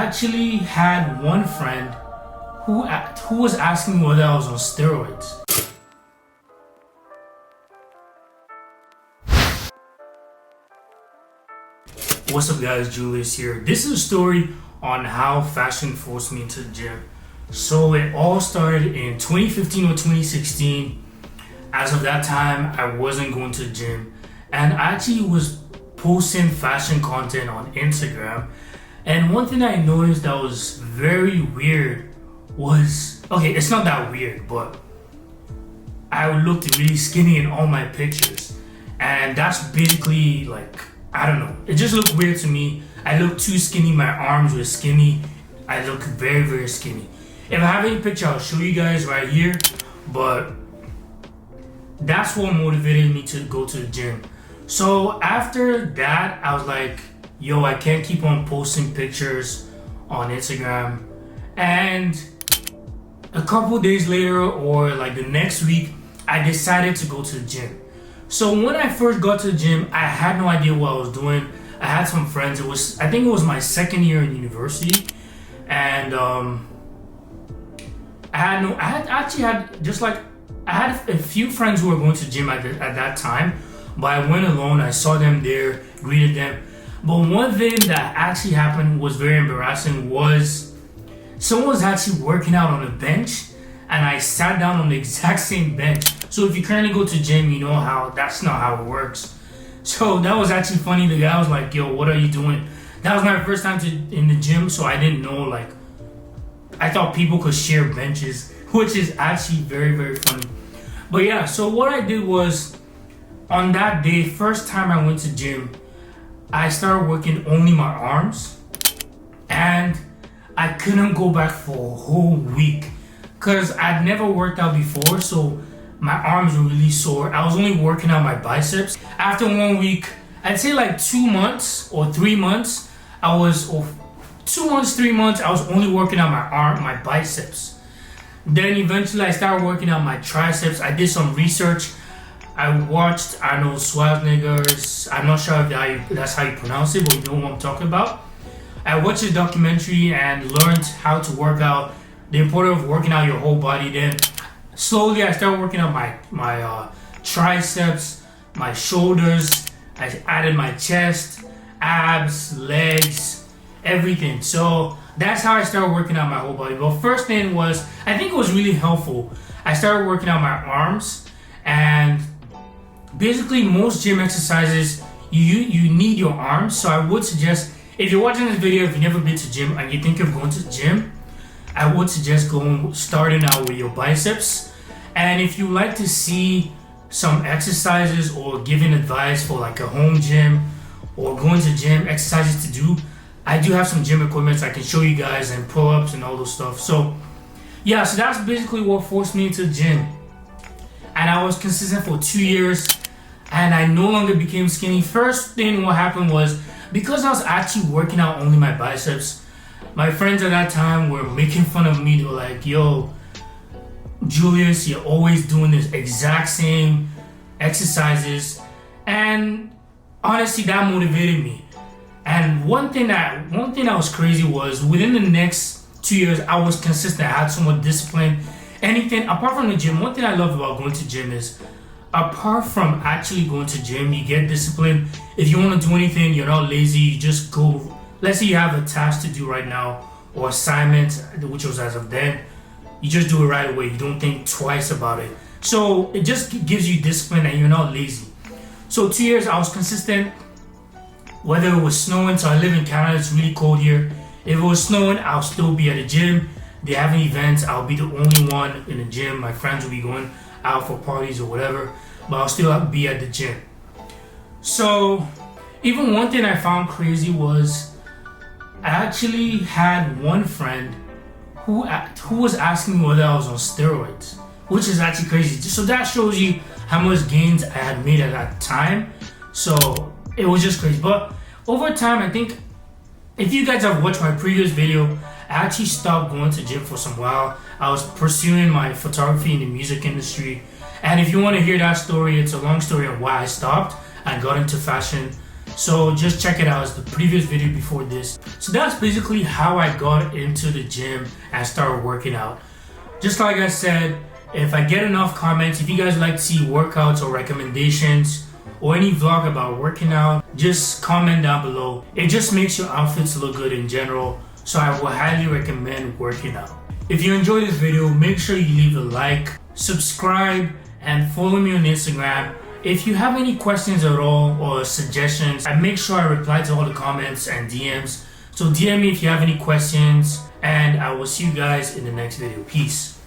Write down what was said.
actually had one friend who was asking me whether I was on steroids. What's up guys, Julius here. This is a story on how fashion forced me into the gym. So it all started in 2015 or 2016. As of that time, I wasn't going to the gym, and I actually was posting fashion content on Instagram. And one thing I noticed that was very weird was, okay, it's not that weird, but I looked really skinny in all my pictures. And that's basically like, I don't know, it just looked weird to me. I looked too skinny, my arms were skinny. I looked very, very skinny. If I have any picture, I'll show you guys right here, but that's what motivated me to go to the gym. So after that, I was like, yo, I can't keep on posting pictures on Instagram. And a couple days later, or like the next week, I decided to go to the gym. So when I first got to the gym, I had no idea what I was doing. I had some friends. I think it was my second year in university, and I had a few friends who were going to the gym at that time, but I went alone. I saw them there, greeted them. But one thing that actually happened was very embarrassing. Was someone was actually working out on a bench, and I sat down on the exact same bench. So if you currently go to gym, you know how that's not how it works. So that was actually funny. The guy was like, yo, what are you doing? That was my first time in the gym, so I didn't know, like, I thought people could share benches, which is actually very, very funny. But yeah, so what I did was, on that day, first time I went to gym, I started working only my arms, and I couldn't go back for a whole week because I'd never worked out before, so my arms were really sore. I was only working out my biceps. After 1 week, I'd say like 2 months or 3 months, 2 months, 3 months, I was only working out my biceps. Then eventually I started working out my triceps. I did some research. I watched Arnold Schwarzenegger's, I'm not sure if that's how you pronounce it, but you know what I'm talking about. I watched a documentary and learned how to work out, the importance of working out your whole body. Then slowly I started working out my triceps, my shoulders. I added my chest, abs, legs, everything. So that's how I started working out my whole body. But first thing was, I think it was really helpful. I started working out my arms, and basically most gym exercises, you need your arms. So I would suggest, if you're watching this video, if you've never been to gym and you think of going to the gym, I would suggest starting out with your biceps. And if you like to see some exercises or giving advice for like a home gym or going to gym exercises to do, I do have some gym equipment I can show you guys, and pull-ups and all those stuff. So yeah, so that's basically what forced me into the gym. And I was consistent for 2 years, and I no longer became skinny. First thing what happened was, because I was actually working out only my biceps, my friends at that time were making fun of me. They were like, yo, Julius, you're always doing this exact same exercises. And honestly, that motivated me. And one thing that was crazy was, within the next 2 years, I was consistent. I had so much discipline. Anything apart from the gym, one thing I love about going to gym is, apart from actually going to gym, you get discipline. If you want to do anything, you're not lazy, you just go. Let's say you have a task to do right now, or assignment, which was as of then, you just do it right away. You don't think twice about it. So it just gives you discipline, and you're not lazy. So 2 years I was consistent, whether it was snowing. So I live in Canada, it's really cold here. If it was snowing, I'll still be at the gym. They have events, I'll be the only one in the gym. My friends will be going out for parties or whatever, but I'll still be at the gym. So even one thing I found crazy was, I actually had one friend who was asking me whether I was on steroids, which is actually crazy. So that shows you how much gains I had made at that time. So it was just crazy. But over time, I think, if you guys have watched my previous video, I actually stopped going to gym for some while. I was pursuing my photography in the music industry. And if you want to hear that story, it's a long story of why I stopped and got into fashion. So just check it out. It's the previous video before this. So that's basically how I got into the gym and started working out. Just like I said, if I get enough comments, if you guys like to see workouts or recommendations or any vlog about working out, just comment down below. It just makes your outfits look good in general, so I will highly recommend working out. If you enjoyed this video, make sure you leave a like, subscribe, and follow me on Instagram. If you have any questions at all or suggestions, I make sure I reply to all the comments and DMs. So DM me if you have any questions, and I will see you guys in the next video. Peace.